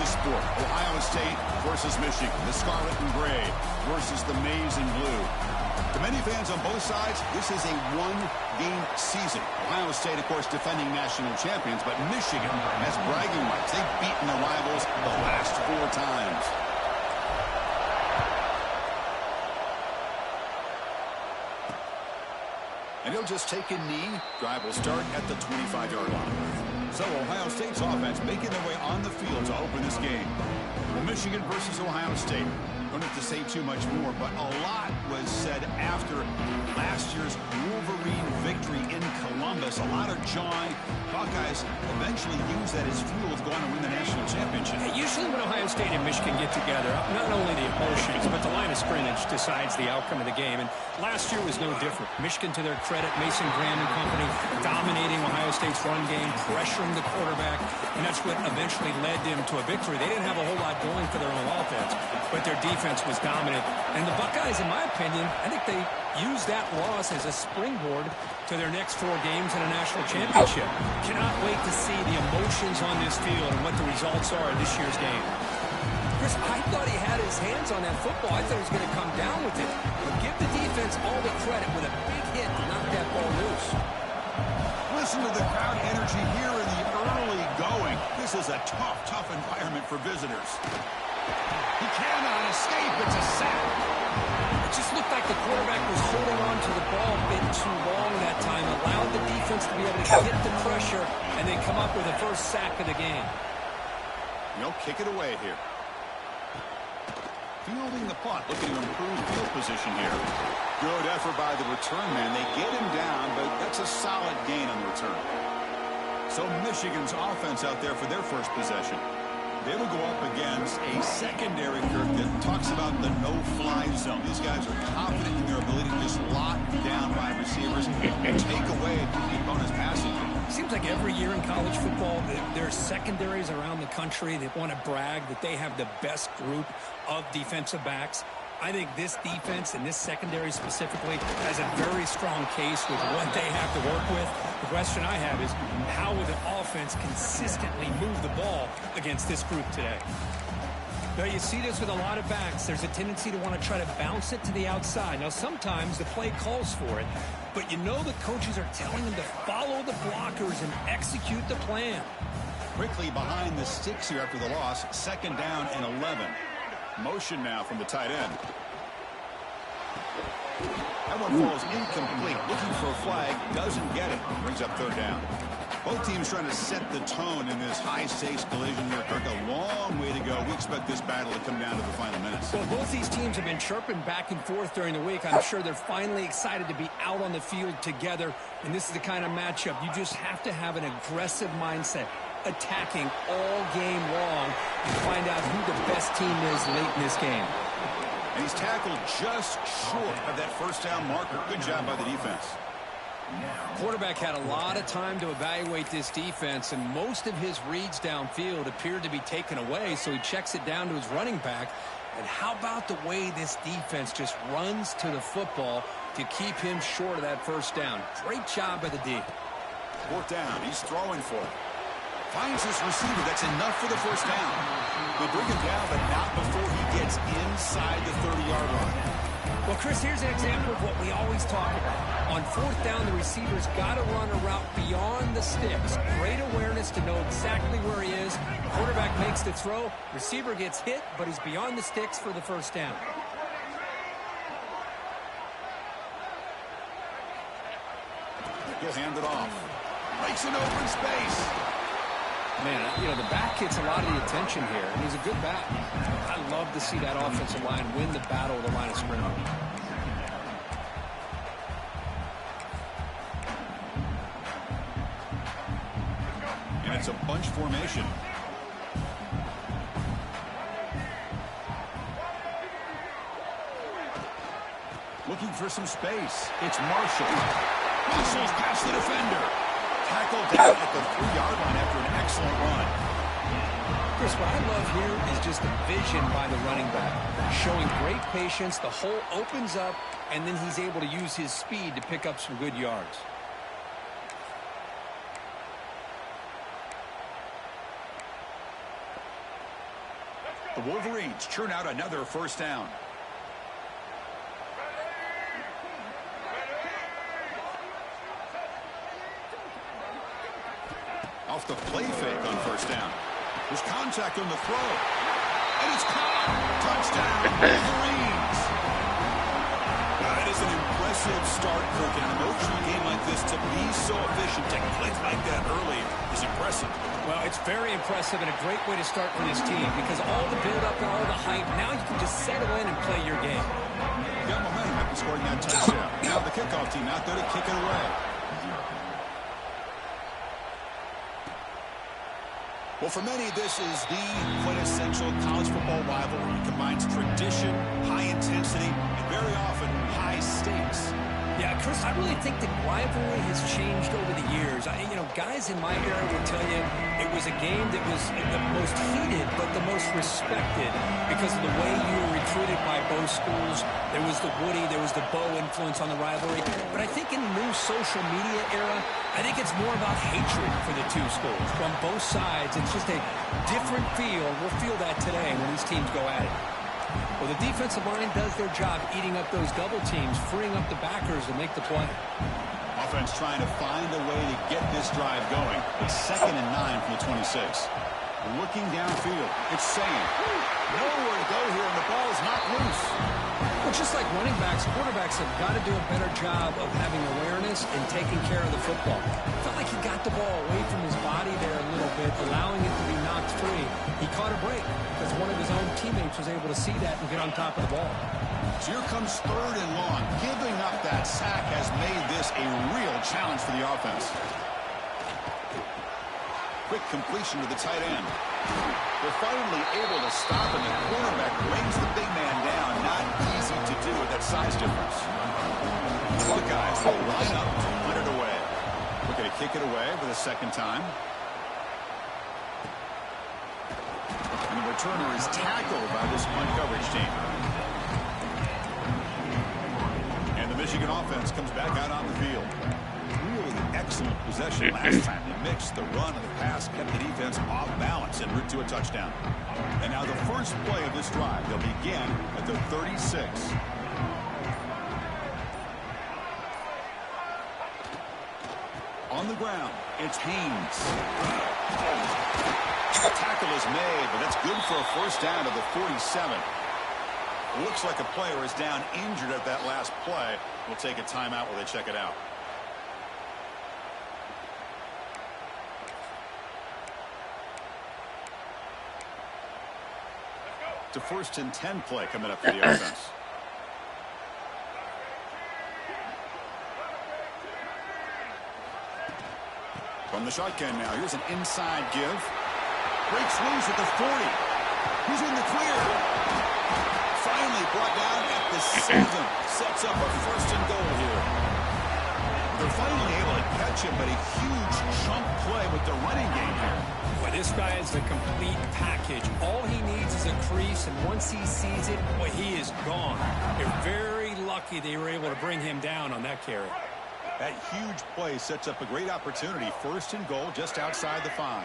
this sport. Ohio State versus Michigan. The scarlet and gray versus the maize and blue. To many fans on both sides, this is a one-game season. Ohio State, of course, defending national champions, but Michigan has bragging rights. They've beaten their rivals the last 4 times. And he'll just take a knee. Drive will start at the 25-yard line. So Ohio State's offense making their way on the field to open this game. Well, Michigan versus Ohio State. Don't have to say too much more, but a lot was said after last year's Wolverine victory in Columbus. A lot of joy. Buckeyes eventually use that as fuel to go on and win the national championship. Usually when Ohio State and Michigan get together, not only the emotions, but the line of scrimmage decides the outcome of the game. And last year was no different. Michigan, to their credit, Mason Graham and company dominating Ohio State's run game, pressuring the quarterback, and that's what eventually led them to a victory. They didn't have a whole lot going for their own offense, but their defense was dominant. And the Buckeyes, in my opinion, I think they used that loss as a springboard to their next 4 games in a national championship. Cannot wait to see the emotions on this field and what the results are of this year's game. Chris, I thought he had his hands on that football. I thought he was going to come down with it. But give the defense all the credit with a big hit to knock that ball loose. Listen to the crowd energy here in the early going. This is a tough environment for visitors. He cannot escape. It's a sack. It just looked like the quarterback was holding on to the ball a bit too long that time, allowed the defense to be able to get the pressure and then come up with the first sack of the game. Kick it away here. Fielding the punt, looking to improve field position here. Good effort by the return man. They get him down, but that's a solid gain on the return. So Michigan's offense out there for their first possession. They will go up against a secondary group that talks about the no-fly zone. These guys are confident in their ability to just lock down wide receivers and take away the opponent's passing game. Seems like every year in college football, there's secondaries around the country that want to brag that they have the best group of defensive backs. I think this defense and this secondary specifically has a very strong case with what they have to work with. The question I have is, how will the offense consistently move the ball against this group today? Now, you see this with a lot of backs. There's a tendency to want to try to bounce it to the outside. Now, sometimes the play calls for it, but the coaches are telling them to follow the blockers and execute the plan. Quickly behind the sticks here after the loss. 2nd down and 11. Motion now from the tight end. That one falls incomplete. Looking for a flag. Doesn't get it. Brings up 3rd down. Both teams trying to set the tone in this high-stakes collision here. Kirk, a long way to go. We expect this battle to come down to the final minutes. Well, both these teams have been chirping back and forth during the week. I'm sure they're finally excited to be out on the field together. And this is the kind of matchup you just have to have an aggressive mindset, attacking all game long and find out who the best team is late in this game. And he's tackled just short of that 1st down marker. Good job by the defense. Quarterback had a lot of time to evaluate this defense, and most of his reads downfield appeared to be taken away, so he checks it down to his running back. And how about the way this defense just runs to the football to keep him short of that 1st down? Great job by the D. 4th down. He's throwing for it. Finds his receiver. That's enough for the 1st down. They bring him down, but not before he gets inside the 30-yard line. Well, Chris, here's an example of what we always talk about. On 4th down, the receiver's got to run a route beyond the sticks. Great awareness to know exactly where he is. Quarterback makes the throw. Receiver gets hit, but he's beyond the sticks for the 1st down. He'll hand it off. Breaks an open space. Man, the back gets a lot of the attention here, and he's a good back. I love to see that offensive line win the battle of the line of scrimmage. And it's a bunch formation. Looking for some space. It's Marshall. Marshall's past the defender. Tackled down at the 3-yard line after an excellent run. Chris, what I love here is just the vision by the running back. Showing great patience, the hole opens up, and then he's able to use his speed to pick up some good yards. The Wolverines churn out another first down. Off the play fake on first down. There's contact on the throw. And it's caught. Touchdown, Wolverines. That is an impressive start, Kirk. In an emotional game like this, to be so efficient, to click like that early is impressive. Well, it's very impressive and a great way to start for this team because all the build-up and all the hype, now you can just settle in and play your game. Got momentum after scoring that touchdown. Now the kickoff team out there to kick it away. Well, for many, this is the quintessential college football rivalry. It combines tradition, high intensity, and very often high stakes. Yeah, Chris, I really think the rivalry has changed over the years. Guys in my era would tell you it was a game that was the most heated but the most respected because of the way you were recruited by both schools. There was the Woody, there was the Bo influence on the rivalry. But I think in the new social media era, I think it's more about hatred for the two schools. From both sides, it's just a different feel. We'll feel that today when these teams go at it. Well, the defensive line does their job eating up those double teams, freeing up the backers to make the play. Offense trying to find a way to get this drive going. It's 2nd and 9 from the 26. Looking downfield. It's saying, nowhere to go here, and the ball is knocked loose. Well, just like running backs, quarterbacks have got to do a better job of having awareness and taking care of the football. Felt like he got the ball away from his body there a little bit, allowing it to be knocked free. He caught a break because one of his own teammates was able to see that and get on top of the ball. So here comes 3rd and long. Giving up that sack has made this a real challenge for the offense. Quick completion to the tight end. They're finally able to stop, and the quarterback brings the big man down. Not easy to do with that size difference. The Buckeyes will line up to punt it away. Looking to kick it away for the 2nd time. And the returner is tackled by this punt coverage team. And the Michigan offense comes back out on the field. Really excellent possession last time. They mixed the run and the pass, kept the defense off balance en route to a touchdown. And now the first play of this drive, they'll begin at the 36. On the ground, it's Haynes. Tackle is made, but that's good for a first down to the 47. Looks like a player is down injured at that last play. We'll take a timeout while they check it out. It's a 1st and 10 play coming up for the offense. From the shotgun now, here's an inside give. Breaks loose at the 40. He's in the clear. Finally brought down at the 7. Sets up a 1st and goal here. They're finally able to catch him, but a huge chunk play with the running game here. Boy, this guy is the complete package. All he needs is a crease, and once he sees it, boy, he is gone. They're very lucky they were able to bring him down on that carry. That huge play sets up a great opportunity. 1st and goal just outside the 5.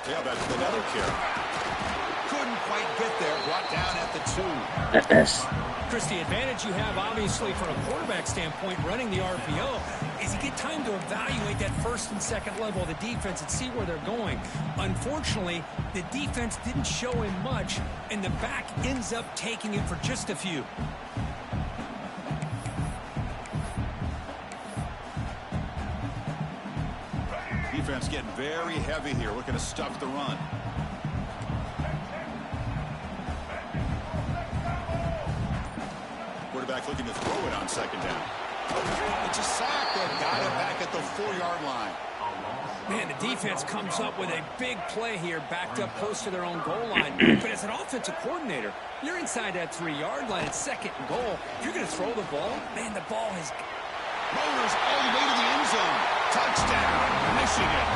Yeah, that's another carry. Couldn't quite get there. Brought down at the 2. Chris, the advantage you have, obviously, from a quarterback standpoint, running the RPO, is you get time to evaluate that 1st and 2nd level of the defense and see where they're going. Unfortunately, the defense didn't show him much, and the back ends up taking it for just a few. Defense getting very heavy here, looking to stuff the run. Quarterback looking to throw it on 2nd down. It's a sack that got him back at the 4-yard line. Man, the defense comes up with a big play here, backed up close to their own goal line. But as an offensive coordinator, you're inside that 3-yard line at 2nd and goal. If you're going to throw the ball, man, the ball has... Rollers all the way to the end zone. Touchdown, Michigan.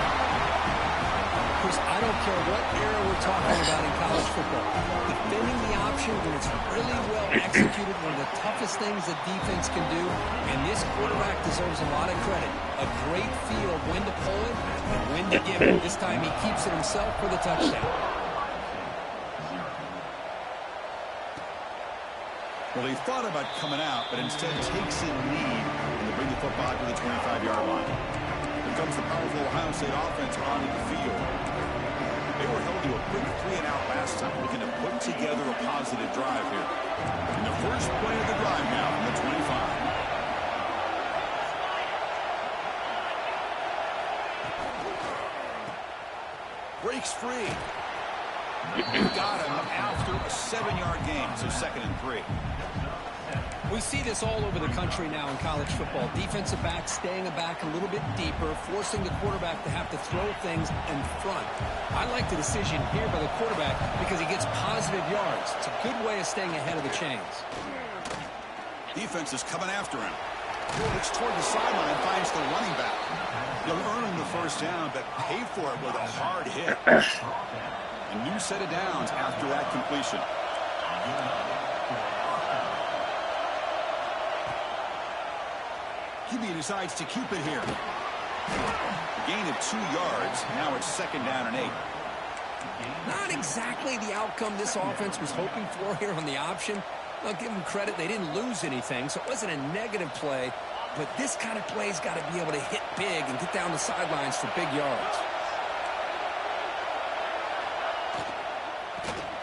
Chris, I don't care what era we're talking about in college football. Defending the option when it's really well executed, one of the toughest things that defense can do, and this quarterback deserves a lot of credit. A great feel of when to pull it and when to give it. This time he keeps it himself for the touchdown. Well, he thought about coming out, but instead takes in lead and they bring the football to the 25-yard line. Here comes the powerful Ohio State offense onto the field. They were held to a quick 3-and-out last time, looking to put together a positive drive here. And the first play of the drive now from the 25. Breaks free. Got him after a 7-yard gain, so 2nd and 3. We see this all over the country now in college football. Defensive backs staying back a little bit deeper, forcing the quarterback to have to throw things in front. I like the decision here by the quarterback because he gets positive yards. It's a good way of staying ahead of the chains. Defense is coming after him. Looks toward the sideline, finds the running back. He'll earn him the first down, but pay for it with a hard hit. A new set of downs after that completion. QB decides to keep it here. A gain of 2 yards. Now it's 2nd down and 8. Not exactly the outcome this offense was hoping for here on the option. I'll give them credit. They didn't lose anything, so it wasn't a negative play. But this kind of play's got to be able to hit big and get down the sidelines for big yards.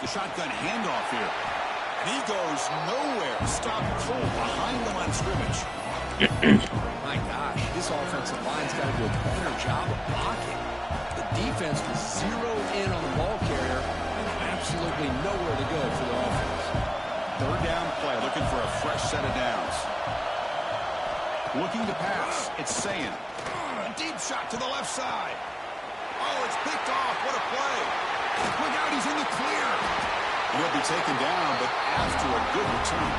The shotgun handoff here. And he goes nowhere. Stopped cold behind the line of scrimmage. My gosh, this offensive line's got to do a better job of blocking. The defense was zeroed in on the ball carrier and absolutely nowhere to go for the offense. 3rd down play, looking for a fresh set of downs. Looking to pass. It's Sayin. A deep shot to the left side. Oh, it's picked off. What a play. Look out, he's in the clear. He'll be taken down, but after a good return.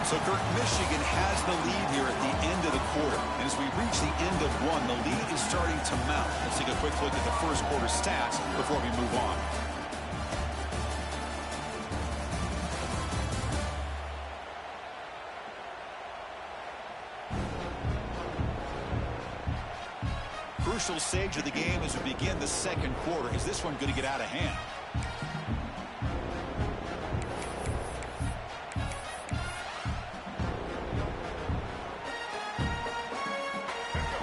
So, Kirk, Michigan has the lead here at the end of the quarter. And as we reach the end of one, the lead is starting to mount. Let's take a quick look at the first quarter stats before we move on. Crucial stage of the game as we begin the second quarter. Is this one going to get out of hand?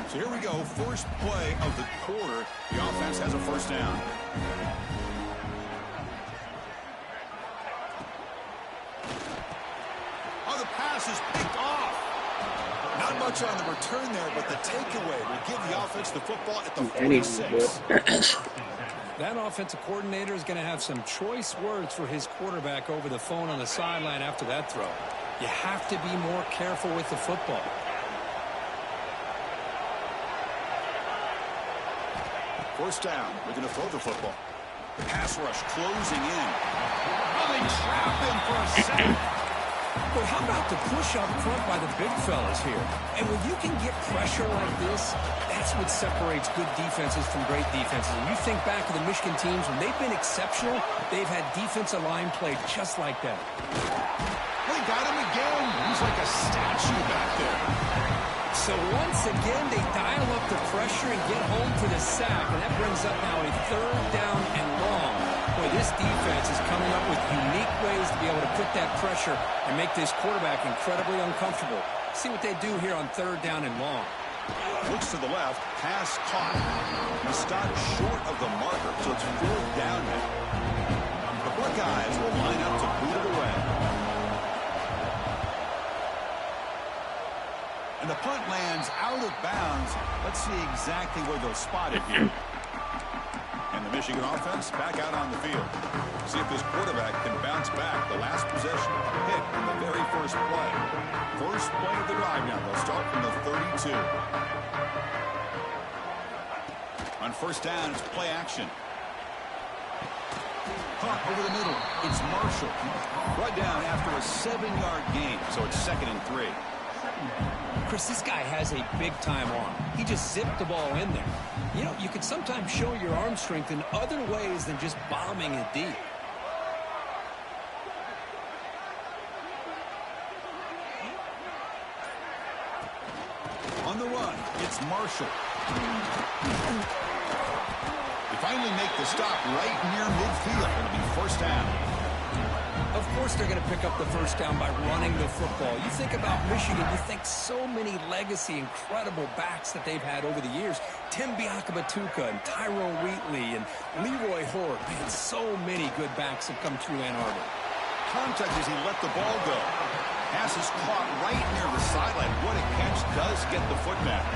So here we go, first play of the quarter. The offense has a first down. Oh, the pass is picked off. Not much on the return there, but the takeaway will give the offense the football at the 46. That offensive coordinator is going to have some choice words for his quarterback over the phone on the sideline after that throw. You have to be more careful with the football. First down, we're going to throw the football. Pass rush closing in. Oh, they trap him for a sack. Well, how about the push up front by the big fellas here? And when you can get pressure like this, that's what separates good defenses from great defenses. And you think back to the Michigan teams, when they've been exceptional, they've had defensive line play just like that. They got him again. He's like a statue back there. So once again, they dial up the pressure and get home to the sack. And that brings up now a 3rd down and long. Boy, this defense is coming up with unique ways to be able to put that pressure and make this quarterback incredibly uncomfortable. See what they do here on 3rd down and long. Looks to the left, pass caught. He stopped short of the marker, so it's 4th down now. The Buckeyes will line up to boot it away. And the punt lands out of bounds. Let's see exactly where they'll spot it here. And the Michigan offense back out on the field. See if this quarterback can bounce back. The last possession, a hit in the very first play. First play of the drive now. They'll start from the 32. On first down, it's play action. Caught over the middle. It's Marshall. Brought down after a 7-yard gain, so it's 2nd and 3. Chris, this guy has a big-time arm. He just zipped the ball in there. You know, you can sometimes show your arm strength in other ways than just bombing it deep. On the run, it's Marshall. They finally make the stop right near midfield. It'll be first down. Of course they're going to pick up the first down by running the football. You think about Michigan, you think so many legacy, incredible backs that they've had over the years. Tim Biakabatuka and Tyrone Wheatley and Leroy Horde. Man, so many good backs have come through Ann Arbor. Contact as he let the ball go. Pass is caught right near the sideline. What a catch does get the foot back.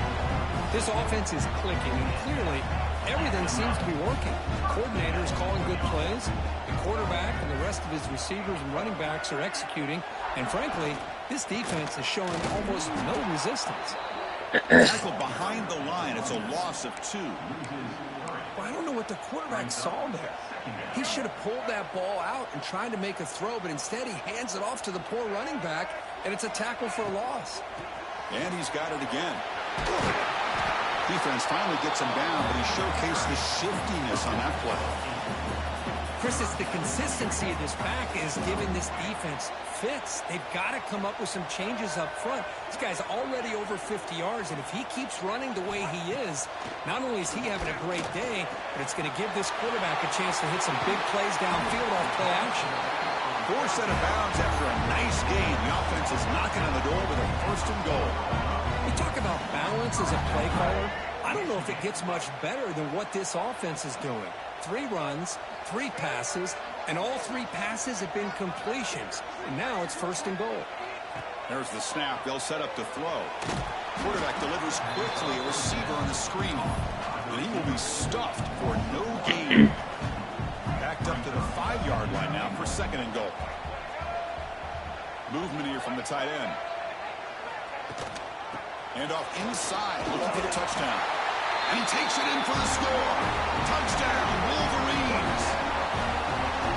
This offense is clicking, and clearly everything seems to be working. Coordinators calling good plays. The quarterback and the rest of his receivers and running backs are executing. And frankly, this defense is showing almost no resistance. Tackle behind the line. It's a loss of 2. Well, I don't know what the quarterback saw there. He should have pulled that ball out and tried to make a throw, but instead he hands it off to the poor running back, and it's a tackle for a loss. And he's got it again. Defense finally gets him down, but he showcased the shiftiness on that play. Chris, it's the consistency of this back is giving this defense fits. They've got to come up with some changes up front. This guy's already over 50 yards, and if he keeps running the way he is, not only is he having a great day, but it's going to give this quarterback a chance to hit some big plays downfield off play action. Forced out of bounds after a nice gain. The offense is knocking on the door with a first and goal. You talk about balance as a play caller. I don't know if it gets much better than what this offense is doing. 3 runs, 3 passes, and all 3 passes have been completions. And now it's first and goal. There's the snap. They'll set up to throw. Quarterback delivers quickly. A receiver on the screen. And he will be stuffed for no gain. Backed up to the 5-yard line now for second and goal. Movement here from the tight end. And off inside, looking for the touchdown. And he takes it in for the score. Touchdown, Wolverines.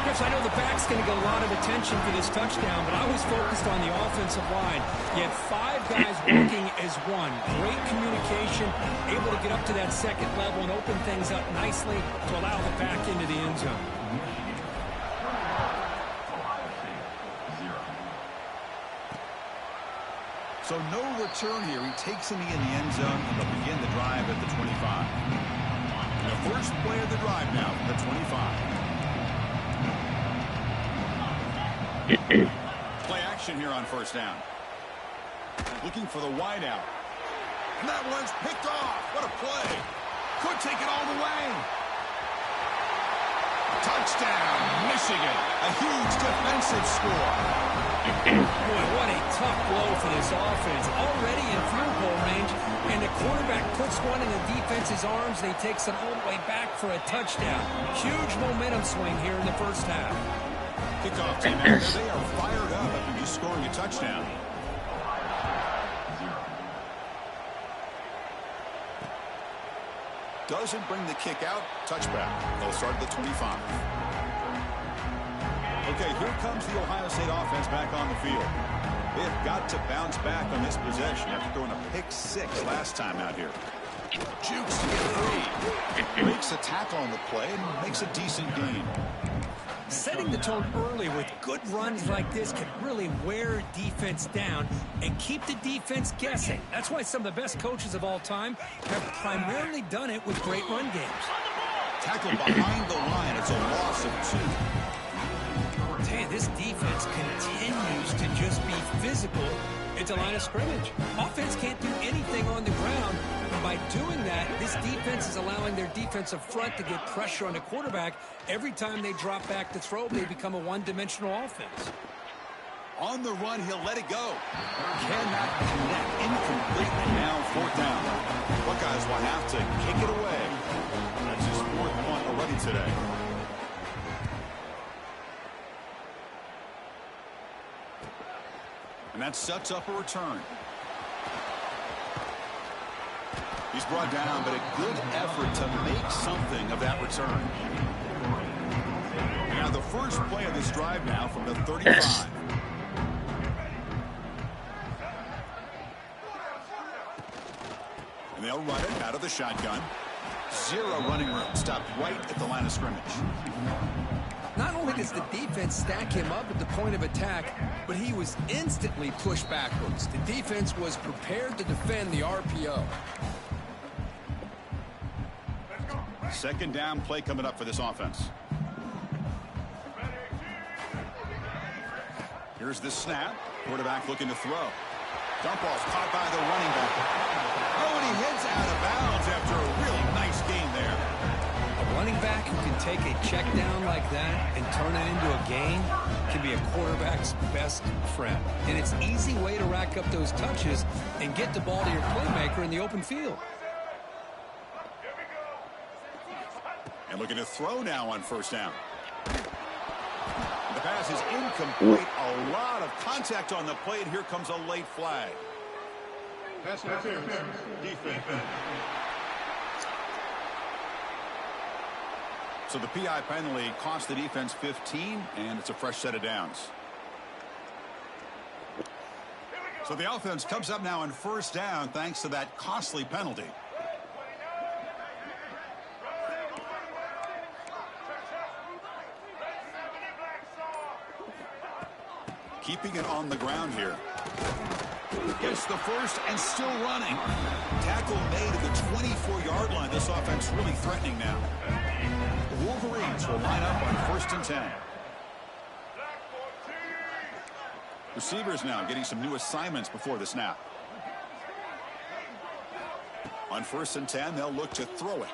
Chris, I know the back's going to get a lot of attention for this touchdown, but I was focused on the offensive line. You had 5 guys working as one. Great communication, able to get up to that second level and open things up nicely to allow the back into the end zone. So no return here. He takes him in the end zone, and they'll begin the drive at the 25. And the first play of the drive now from the 25. Play action here on first down. Looking for the wideout. And that one's picked off. What a play. Could take it all the way. Touchdown, Michigan. A huge defensive score. Boy, what a tough blow for this offense. Already in field goal range, and the quarterback puts one in the defense's arms. They takes it all the way back for a touchdown. Huge momentum swing here in the first half. Kickoff team out there. They are fired up after just scoring a touchdown. Doesn't bring the kick out. Touchback. They'll start at the 25. Okay, here comes the Ohio State offense back on the field. They have got to bounce back on this possession after throwing a pick 6 last time out here. Jukes to get free. Breaks a tackle on the play and makes a decent gain. Setting the tone early with good runs like this can really wear defense down and keep the defense guessing. That's why some of the best coaches of all time have primarily done it with great run games. Tackle behind the line. It's a loss of 2. I tell you, this defense continues to just be physical at the line of scrimmage. Offense can't do anything on the ground. And by doing that, this defense is allowing their defensive front to get pressure on the quarterback. Every time they drop back to throw, they become a one-dimensional offense. On the run, he'll let it go. Cannot connect. Incomplete. And now 4th down. Buckeyes will have to kick it away. That's his 4th punt already today. And that sets up a return. He's brought down, but a good effort to make something of that return. Now the first play of this drive now from the 35. they'll run it out of the shotgun. Zero running room. Stopped right at the line of scrimmage. Not only does the defense stack him up at the point of attack, but he was instantly pushed backwards. The defense was prepared to defend the RPO. Second down play coming up for this offense. Here's the snap. Quarterback looking to throw. Dump ball's caught by the running back. Oh, and he heads out of bounds after a really nice game there. A running back who can take a check down like that and turn it into a gain can be a quarterback's best friend. And it's an easy way to rack up those touches and get the ball to your playmaker in the open field. And looking to throw now on first down. The pass is incomplete. A lot of contact on the play, and here comes a late flag. Pass interference. Defense. So the PI penalty cost the defense 15, and it's a fresh set of downs. So the offense comes up now on first down thanks to that costly penalty. Keeping it on the ground here. Gets the first and still running. Tackle made at the 24-yard line. This offense really threatening now. The Wolverines will line up on first and 10. Receivers now getting some new assignments before the snap. On first and 10, they'll look to throw it.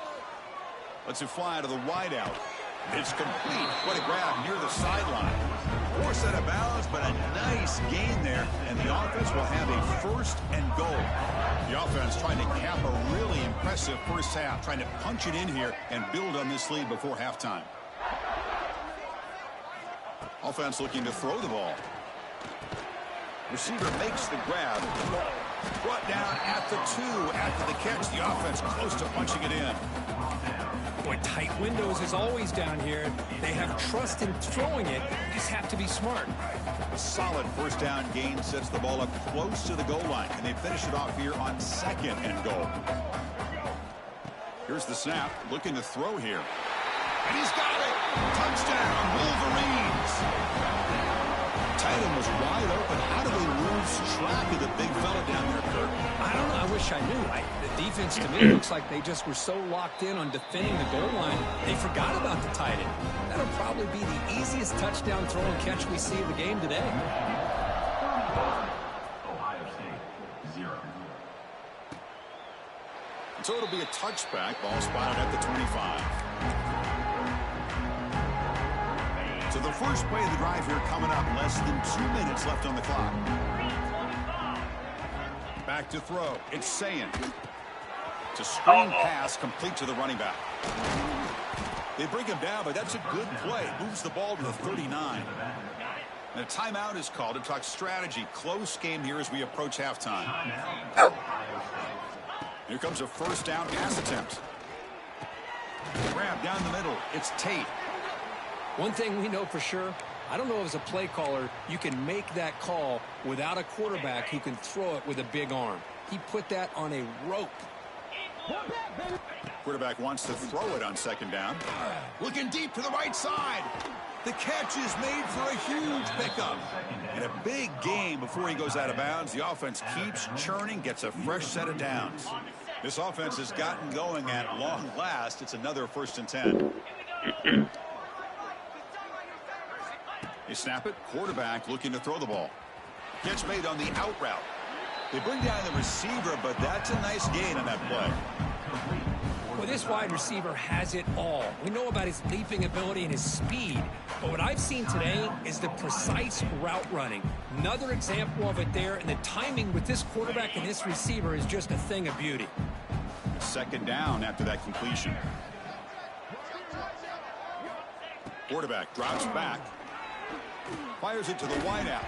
Lets it fly to the wideout. It's complete. What a grab near the sideline. Poor set of bounds, but a nice gain there, and the offense will have a first and goal. The offense trying to cap a really impressive first half, trying to punch it in here and build on this lead before halftime. Offense looking to throw the ball. Receiver makes the grab. Brought down at the 2 after the catch. The offense close to punching it in. Boy, tight windows is always down here. They have trust in throwing it. Just have to be smart. A solid first down gain sets the ball up close to the goal line, and they finish it off here on second and goal. Here's the snap, looking to throw here. And he's got it! Touchdown, Wolverines! Tight end was wide open. How do they lose track of the big fella down there, Kurt? I don't know. I wish I knew. The defense, to me, looks like they just were so locked in on defending the goal line, they forgot about the tight end. That'll probably be the easiest touchdown throw and catch we see in the game today. Ohio State, 0. So it'll be a touchback. Ball spotted at the 25. So the first play of the drive here coming up. Less than 2 minutes left on the clock. Back to throw. It's Sayin. It's a screen pass complete to the running back. They bring him down, but that's a good play. Moves the ball to the 39. And a timeout is called to talk strategy. Close game here as we approach halftime. Here comes a first down pass attempt. Grab down the middle. It's Tate. One thing we know for sure, I don't know as a play caller, you can make that call without a quarterback who can throw it with a big arm. He put that on a rope. Quarterback wants to throw it on second down. Looking deep to the right side. The catch is made for a huge pickup. And a big gain before he goes out of bounds. The offense keeps churning, gets a fresh set of downs. This offense has gotten going at long last. It's another first and 10. They snap it. Quarterback looking to throw the ball. Catch made on the out route. They bring down the receiver, but that's a nice gain on that play. Well, this wide receiver has it all. We know about his leaping ability and his speed, but what I've seen today is the precise route running. Another example of it there, and the timing with this quarterback and this receiver is just a thing of beauty. Second down after that completion. Quarterback drops back. Fires it to the wideout.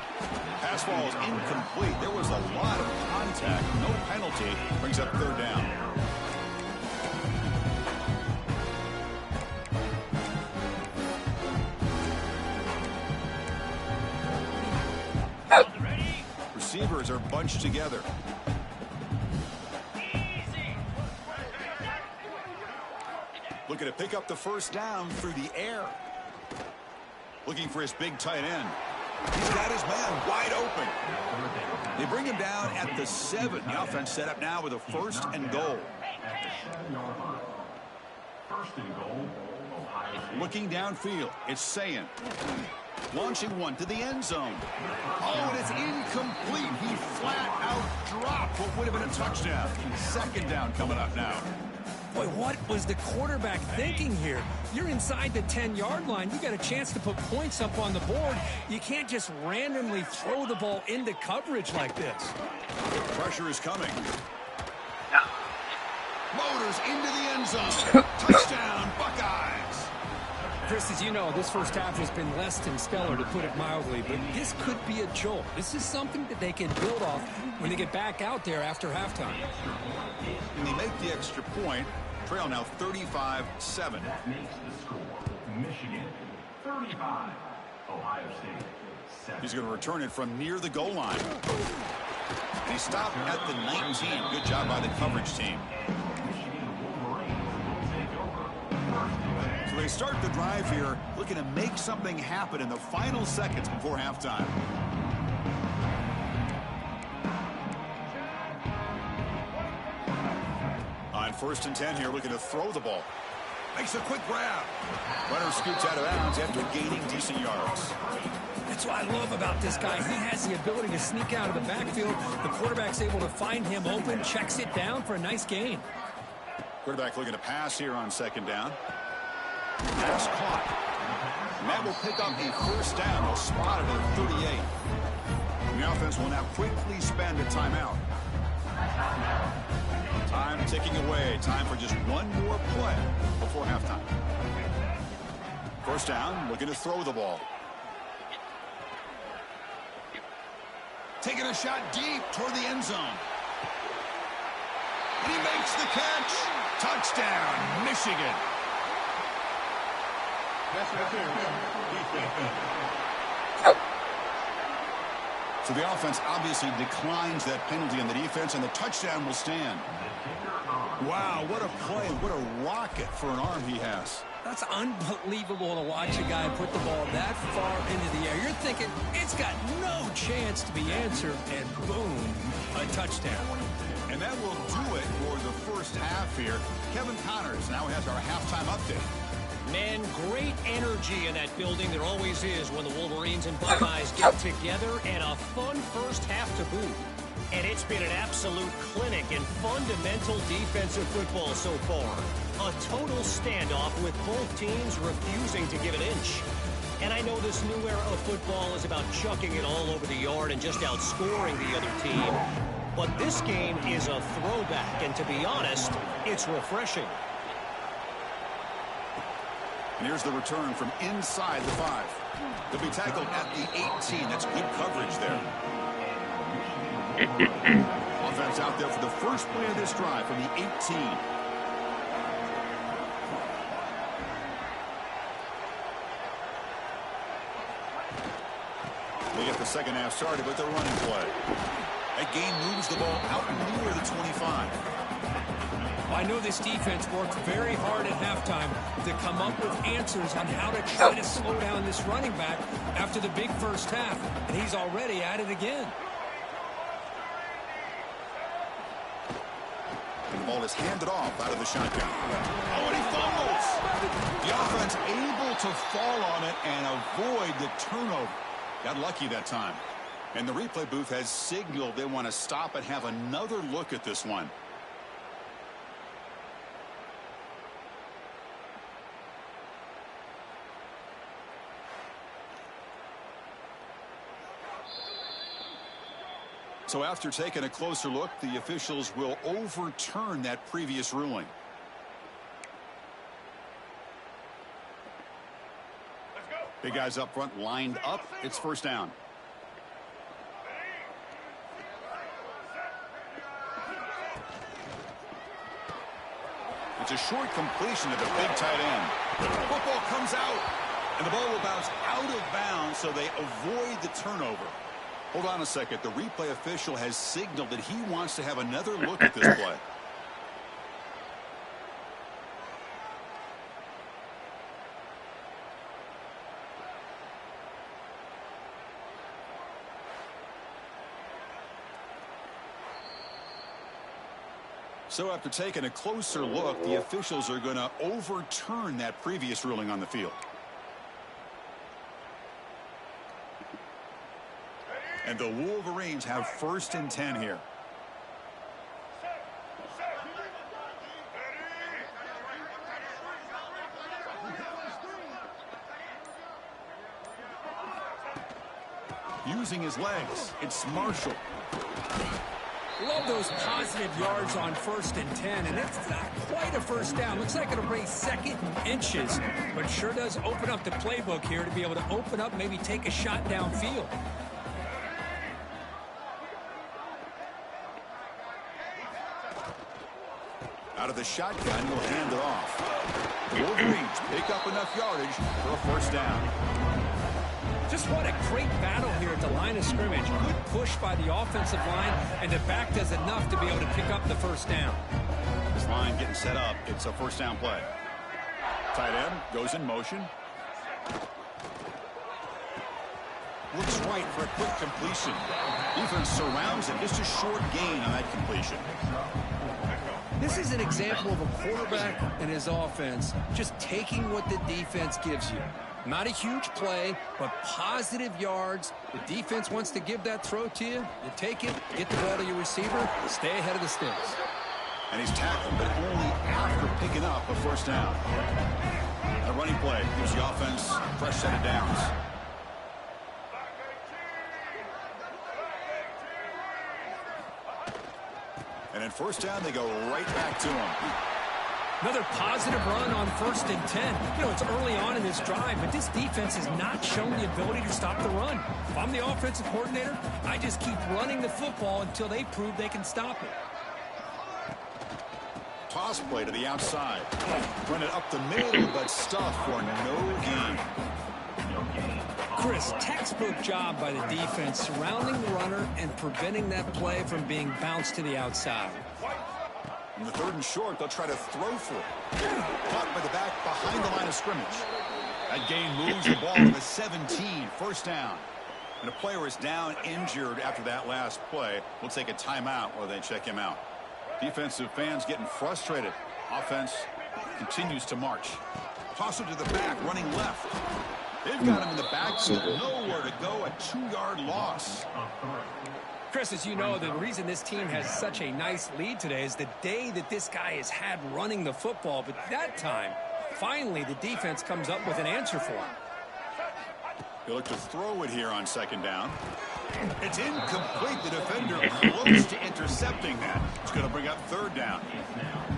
Pass ball is incomplete. There was a lot of contact. No penalty. Brings up third down. Receivers are bunched together. Looking to pick up the first down through the air. Looking for his big tight end. He's got his man wide open. They bring him down at the 7. The offense set up now with a 1st and goal. Looking downfield, it's Sayin. Launching one to the end zone. Oh, and it's incomplete. He flat out dropped what would have been a touchdown. 2nd down coming up now. Boy, what was the quarterback thinking here? You're inside the 10-yard line. You got a chance to put points up on the board. You can't just randomly throw the ball into coverage like this. Pressure is coming. Motors into the end zone. Touchdown, Buckeyes. Chris, as you know, this first half has been less than stellar, to put it mildly, but this could be a jolt. This is something that they can build off when they get back out there after halftime. And they make the extra point. Trail now 35-7. That makes the score Michigan 35, Ohio State 7. He's going to return it from near the goal line. And he stopped at the 19. Good job by the coverage team. So they start the drive here, looking to make something happen in the final seconds before halftime. On 1st and 10 here, looking to throw the ball. Makes a quick grab. Runner scoots out of bounds after gaining decent yards. That's what I love about this guy. He has the ability to sneak out of the backfield. The quarterback's able to find him open, checks it down for a nice gain. Quarterback looking to pass here on 2nd down. Pass caught. And that will pick up a 1st down. They'll spot it at 38. And the offense will now quickly spend a timeout. Time ticking away. Time for just one more play before halftime. 1st down, looking to throw the ball. Taking a shot deep toward the end zone. And he makes the catch. Touchdown, Michigan. So the offense obviously declines that penalty on the defense, and the touchdown will stand. Wow, what a play. What a rocket for an arm he has. That's unbelievable to watch a guy put the ball that far into the air. You're thinking it's got no chance to be answered, and boom, a touchdown. And that will do it for the first half here. Kevin Connors now has our halftime update. Man, great energy in that building. There always is when the Wolverines and Buckeyes get together, and a fun first half to boot. And it's been an absolute clinic in fundamental defensive football so far. A total standoff with both teams refusing to give an inch. And I know this new era of football is about chucking it all over the yard and just outscoring the other team. But this game is a throwback, and to be honest, it's refreshing. And here's the return from inside the 5. They'll be tackled at the 18. That's good coverage there. Offense out there for the first play of this drive from the 18. They get the second half started with their running play. That game moves the ball out near the 25. I know this defense worked very hard at halftime to come up with answers on how to try to slow down this running back after the big first half, and he's already at it again. And the ball is handed off out of the shotgun. Oh, and he fumbles! The offense able to fall on it and avoid the turnover. Got lucky that time. And the replay booth has signaled they want to stop and have another look at this one. So after taking a closer look, the officials will overturn that previous ruling. Big guys up front lined up. It's 1st down. It's a short completion to the big tight end. The football comes out, and the ball will bounce out of bounds, so they avoid the turnover. Hold on a second. The replay official has signaled that he wants to have another look at this play. So after taking a closer look, the officials are going to overturn that previous ruling on the field. And the Wolverines have 1st and 10 here. Using his legs, it's Marshall. Love those positive yards on 1st and 10, and it's not quite a first down. Looks like it'll bring 2nd and inches, but sure does open up the playbook here to be able to open up, maybe take a shot downfield. Out of the shotgun, will hand it off. The Wolverines pick up enough yardage for a 1st down. Just what a great battle here at the line of scrimmage. Good push by the offensive line, and the back does enough to be able to pick up the 1st down. This line getting set up. It's a 1st down play. Tight end goes in motion. Looks right for a quick completion. Defense surrounds it. Just a short gain on that completion. This is an example of a quarterback and his offense just taking what the defense gives you. Not a huge play, but positive yards. The defense wants to give that throw to you. You take it, get the ball to your receiver, stay ahead of the sticks. And he's tackled, but only after picking up a 1st down. A running play gives the offense a fresh set of downs. And in 1st down, they go right back to him. Another positive run on 1st and 10. You know, it's early on in this drive, but this defense has not shown the ability to stop the run. If I'm the offensive coordinator, I just keep running the football until they prove they can stop it. Toss play to the outside. Run it up the middle, but stuffed for no gain. Chris, textbook job by the defense surrounding the runner and preventing that play from being bounced to the outside. In the 3rd and short, they'll try to throw for it. Caught by the back behind the line of scrimmage. That gain moves the ball to the 17, 1st down. And a player is down injured after that last play. We'll take a timeout while they check him out. Defensive fans getting frustrated. Offense continues to march. Toss it to the back, running left. They've got him in the backfield. Nowhere to go. A 2-yard loss. Chris, as you know, the reason this team has such a nice lead today is the day that this guy has had running the football. But that time, finally, the defense comes up with an answer for him. He'll look to throw it here on 2nd down. It's incomplete. The defender close to intercepting that. It's going to bring up 3rd down.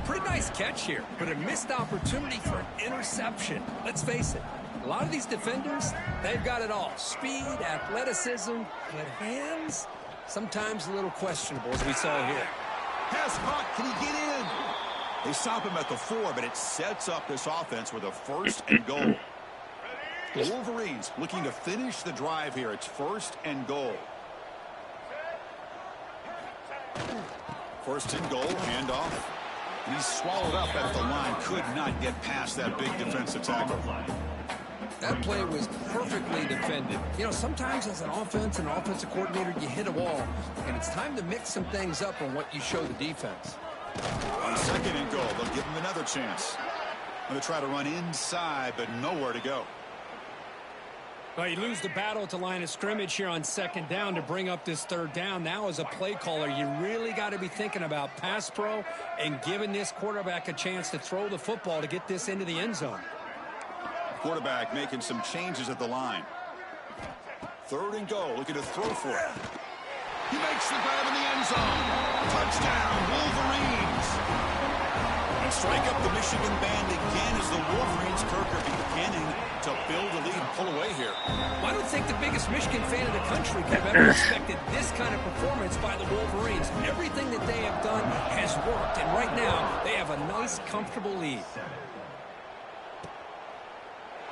Pretty nice catch here, but a missed opportunity for an interception. Let's face it, a lot of these defenders, they've got it all. Speed, athleticism, but hands, sometimes a little questionable, as we saw here. Pass caught. Can he get in? They stop him at the 4, but it sets up this offense with a 1st and goal. The Wolverines looking to finish the drive here. It's 1st and goal. 1st and goal, handoff. And he's swallowed up at the line. Could not get past that big defensive tackle. That play was perfectly defended. You know, sometimes as an offensive coordinator, you hit a wall, and it's time to mix some things up on what you show the defense. On 2nd and goal, they'll give him another chance. They'll try to run inside, but nowhere to go. Well, you lose the battle at the line of scrimmage here on 2nd down to bring up this 3rd down. Now, as a play caller, you really got to be thinking about pass pro and giving this quarterback a chance to throw the football to get this into the end zone. Quarterback making some changes at the line. 3rd and goal, looking to throw for it. He makes the grab in the end zone. Touchdown, Wolverines. And strike up the Michigan band again as the Wolverines, Kirk, are beginning to build a lead and pull away here. Well, I don't think the biggest Michigan fan in the country could have ever expected this kind of performance by the Wolverines. Everything that they have done has worked, and right now they have a nice, comfortable lead.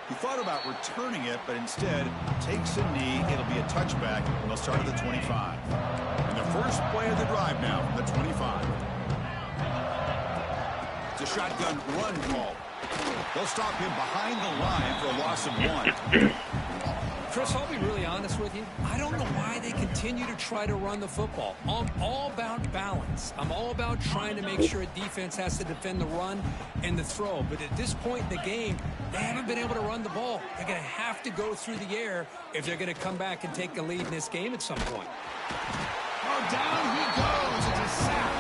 He thought about returning it, but instead takes a knee. It'll be a touchback, and they'll start at the 25. And the first play of the drive now from the 25. It's a shotgun run call. They'll stop him behind the line for a loss of 1. Chris, I'll be really honest with you. I don't know why they continue to try to run the football. I'm all about balance. I'm all about trying to make sure a defense has to defend the run and the throw. But at this point in the game, they haven't been able to run the ball. They're going to have to go through the air if they're going to come back and take a lead in this game at some point. Oh, down he goes. It's a sack.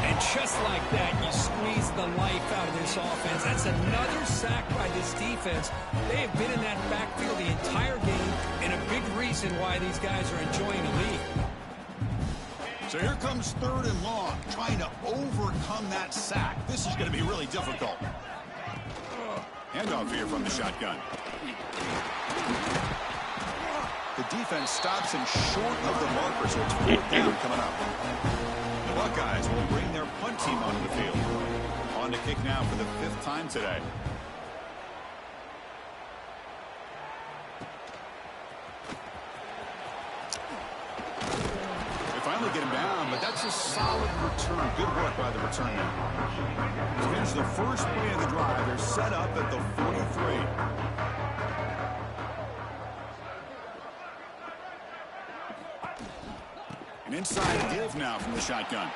And just like that, you squeeze the life out of this offense. That's another sack by this defense. They have been in that backfield the entire game, and a big reason why these guys are enjoying the lead. So here comes 3rd and long, trying to overcome that sack. This is going to be really difficult. Handoff here from the shotgun. The defense stops him short of the marker, so it's 4th down coming up. The Buckeyes will bring their punt team onto the field. On to kick now for the 5th time today. They finally get him down, but that's a solid return. Good work by the return man. To finish the first play of the drive, they're set up at the 43. An inside give now from the shotgun.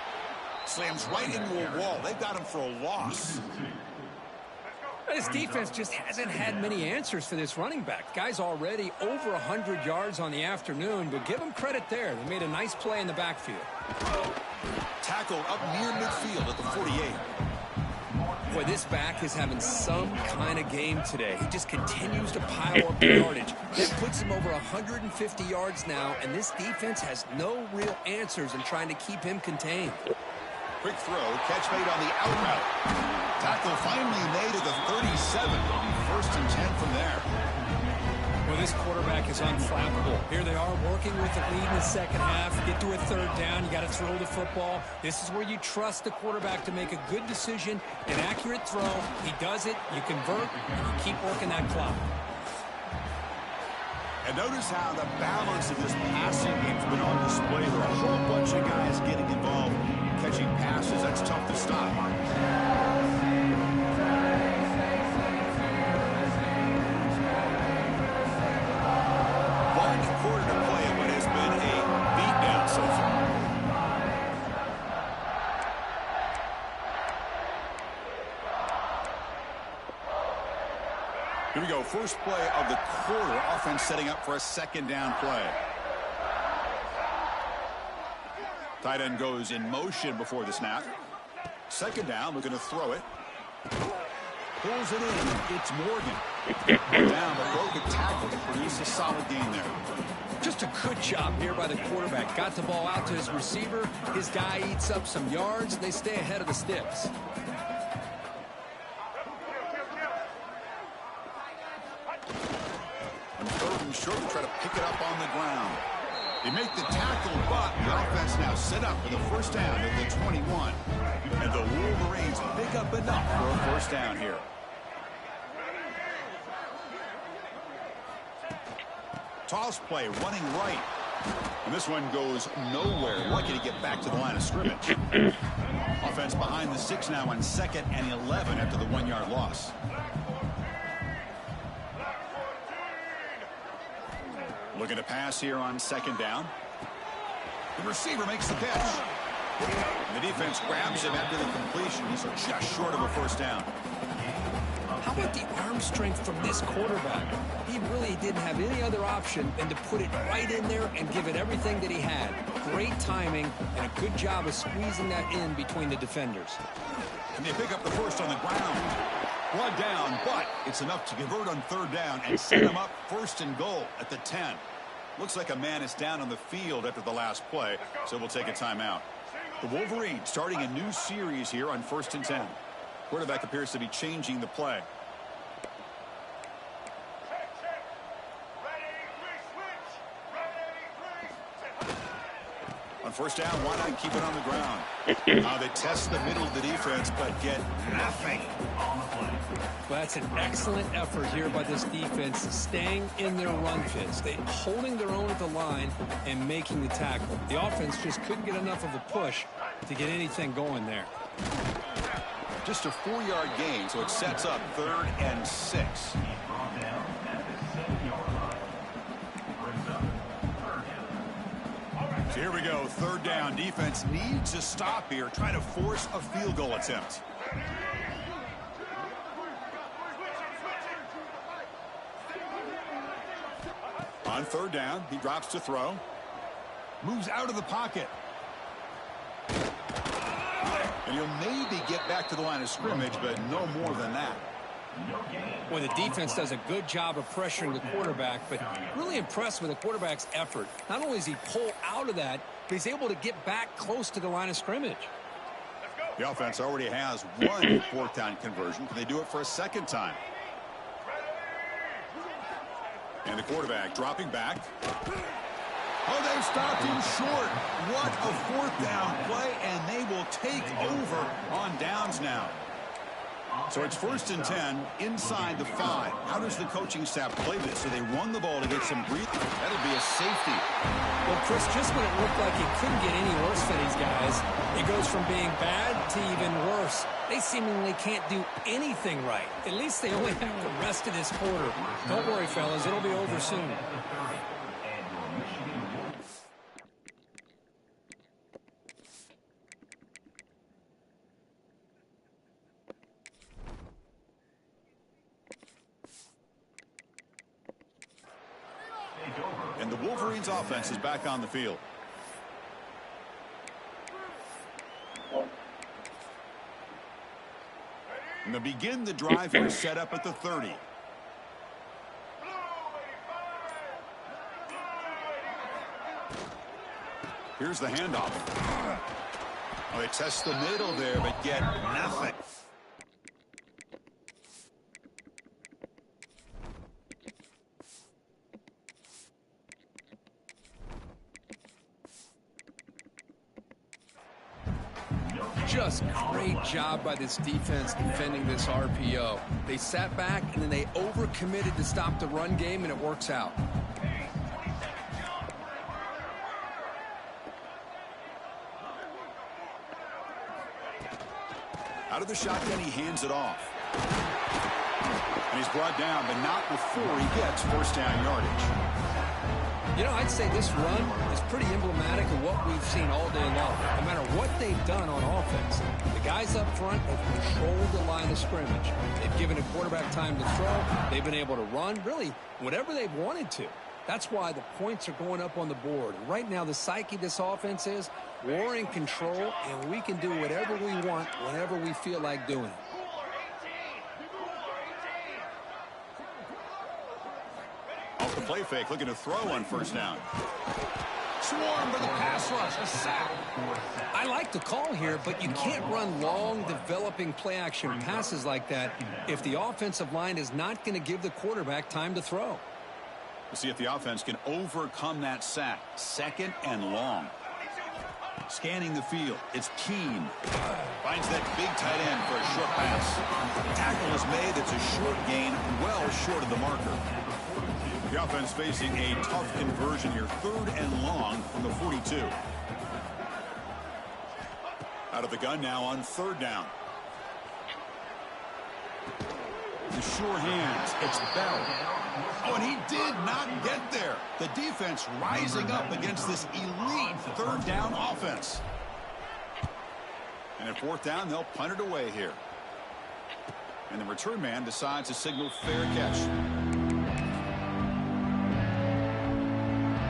Slams right into a wall. They've got him for a loss. This defense just hasn't had many answers for this running back. Guy's already over 100 yards on the afternoon, but give him credit there. They made a nice play in the backfield. Tackle up near midfield at the 48. Boy, this back is having some kind of game today. He just continues to pile up the yardage. That puts him over 150 yards now, and this defense has no real answers in trying to keep him contained. Quick throw, catch made on the out route. Tackle finally made at the 37. 1st and 10 from there. Well, this quarterback is unflappable. Here they are working with the lead in the second half. Get to a 3rd down. You got to throw the football. This is where you trust the quarterback to make a good decision, an accurate throw. He does it. You convert. And you keep working that clock. And notice how the balance of this passing game's been on display. There are a whole bunch of guys getting involved, catching passes. That's tough to stop. 1 quarter to play, what has been a beatdown so far. Here we go, first play of the quarter. Offense setting up for a 2nd down play. Tight end goes in motion before the snap. 2nd down, looking to throw it. Pulls it in. It's Morgan. Down, but broke a tackle to produce a solid gain there. Just a good job here by the quarterback. Got the ball out to his receiver. His guy eats up some yards. They stay ahead of the sticks. And 3rd and short to try to pick it up on the ground. They make the tackle, but the offense now set up for the 1st down at the 21. And the Wolverines pick up enough for a 1st down here. Toss play running right. And this one goes nowhere. Lucky to get back to the line of scrimmage. Offense behind the 6 now on 2nd and 11 after the 1-yard loss. Looking to pass here on 2nd down. The receiver makes the catch. And the defense grabs him after the completion. He's just short of a 1st down. How about the arm strength from this quarterback? He really didn't have any other option than to put it right in there and give it everything that he had. Great timing and a good job of squeezing that in between the defenders. And they pick up the 1st on the ground. 1 down, but it's enough to convert on 3rd down and set him up 1st and goal at the 10. Looks like a man is down on the field after the last play, so we'll take a timeout. The Wolverines starting a new series here on 1st and 10. Quarterback appears to be changing the play. On 1st down, why not keep it on the ground? They test the middle of the defense, but get nothing on the play. Well, that's an excellent effort here by this defense, staying in their run fits. They holding their own at the line and making the tackle. The offense just couldn't get enough of a push to get anything going there. Just a 4-yard gain, so it sets up 3rd and 6. So here we go, third down. Defense needs to stop here, trying to force a field goal attempt. On third down, he drops to throw. Moves out of the pocket. And he'll maybe get back to the line of scrimmage, but no more than that. Well, the defense does a good job of pressuring the quarterback, but really impressed with the quarterback's effort. Not only does he pull out of that, but he's able to get back close to the line of scrimmage. The offense already has one fourth down conversion. Can they do it for a second time? And the quarterback dropping back. Oh, they've stopped him short. What a fourth down play, and they will take over on downs now. So it's 1st and 10 inside the 5. How does the coaching staff play this? So they run the ball to get some breathing. That'll be a safety. Well, Chris, just when it looked like it couldn't get any worse for these guys, it goes from being bad to even worse. They seemingly can't do anything right. At least they only have the rest of this quarter. Don't worry, fellas. It'll be over soon. And the Wolverines offense is back on the field. And they'll begin the drive here, set up at the 30. Here's the handoff. Oh, they test the middle there, but get nothing. Just great job by this defense defending this RPO. They sat back and then they overcommitted to stop the run game, and it works out. Out of the shotgun, he hands it off. And he's brought down, but not before he gets first down yardage. You know, I'd say this run is pretty emblematic of what we've seen all day long. No matter what they've done on offense, the guys up front have controlled the line of scrimmage. They've given a quarterback time to throw. They've been able to run, really, whatever they've wanted to. That's why the points are going up on the board. Right now, the psyche of this offense is we're in control, and we can do whatever we want whenever we feel like doing it. Off the play fake, looking to throw on first down. Swarm for the pass rush, a sack. I like the call here, but you can't run long, developing play-action passes like that if the offensive line is not going to give the quarterback time to throw. We'll see if the offense can overcome that sack. 2nd and long. Scanning the field, it's Keene. Finds that big tight end for a short pass. The tackle is made. It's a short gain, well short of the marker. The offense facing a tough conversion here. 3rd and long from the 42. Out of the gun now on 3rd down. The sure hands. It's Bell. Oh, and he did not get there. The defense rising up against this elite 3rd down offense. And at 4th down, they'll punt it away here. And the return man decides to signal fair catch.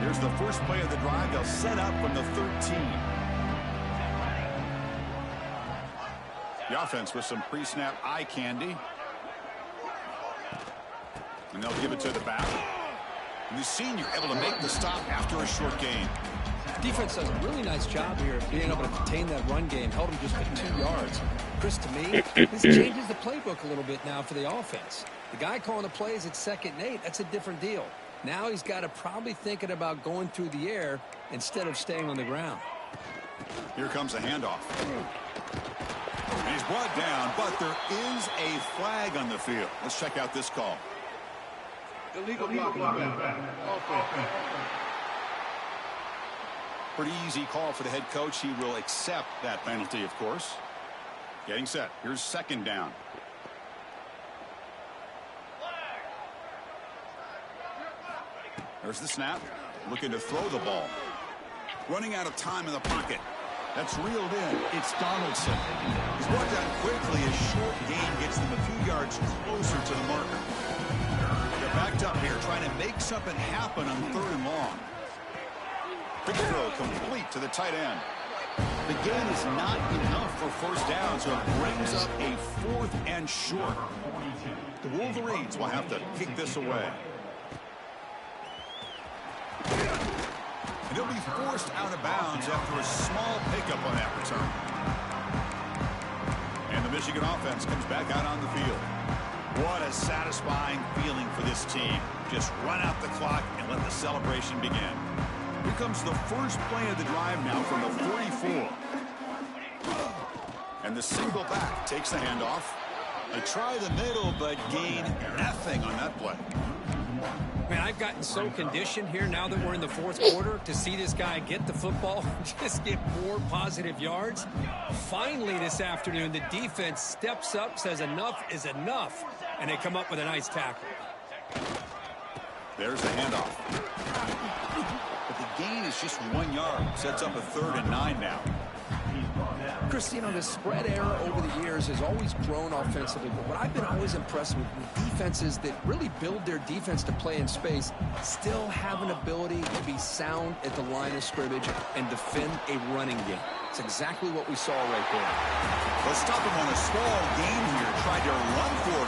Here's the first play of the drive. They'll set up from the 13. The offense with some pre-snap eye candy. And they'll give it to the back. And the senior able to make the stop after a short gain. Defense does a really nice job here of being able to contain that run game. Held him just for 2 yards. Chris, to me, this changes the playbook a little bit now for the offense. The guy calling the plays at 2nd and 8, that's a different deal. Now he's got to probably thinking about going through the air instead of staying on the ground. Here comes a handoff. And he's brought down, but there is a flag on the field. Let's check out this call. Illegal block. Pretty easy call for the head coach. He will accept that penalty, of course. Getting set. Here's 2nd down. There's the snap. Looking to throw the ball. Running out of time in the pocket. That's reeled in. It's Donaldson. He's brought down quickly. A short gain gets them a few yards closer to the marker. They're backed up here trying to make something happen on 3rd and long. Quick throw complete to the tight end. The gain is not enough for first down, so it brings up a 4th and short. The Wolverines will have to kick this away. And he'll be forced out of bounds after a small pickup on that return. And the Michigan offense comes back out on the field. What a satisfying feeling for this team. Just run out the clock and let the celebration begin. Here comes the first play of the drive now from the 44. And the single back takes the handoff. They try the middle, but gain nothing on that play. Man, I've gotten so conditioned here now that we're in the 4th quarter to see this guy get the football and just get more positive yards. Finally this afternoon, the defense steps up, says enough is enough, and they come up with a nice tackle. There's the handoff. But the gain is just 1 yard. Sets up a 3rd and 9 now. Chris, you know, the spread era over the years has always grown offensively, but what I've been always impressed with defenses that really build their defense to play in space still have an ability to be sound at the line of scrimmage and defend a running game. It's exactly what we saw right there. Let's stop him on a small gain here. Tried to run for it.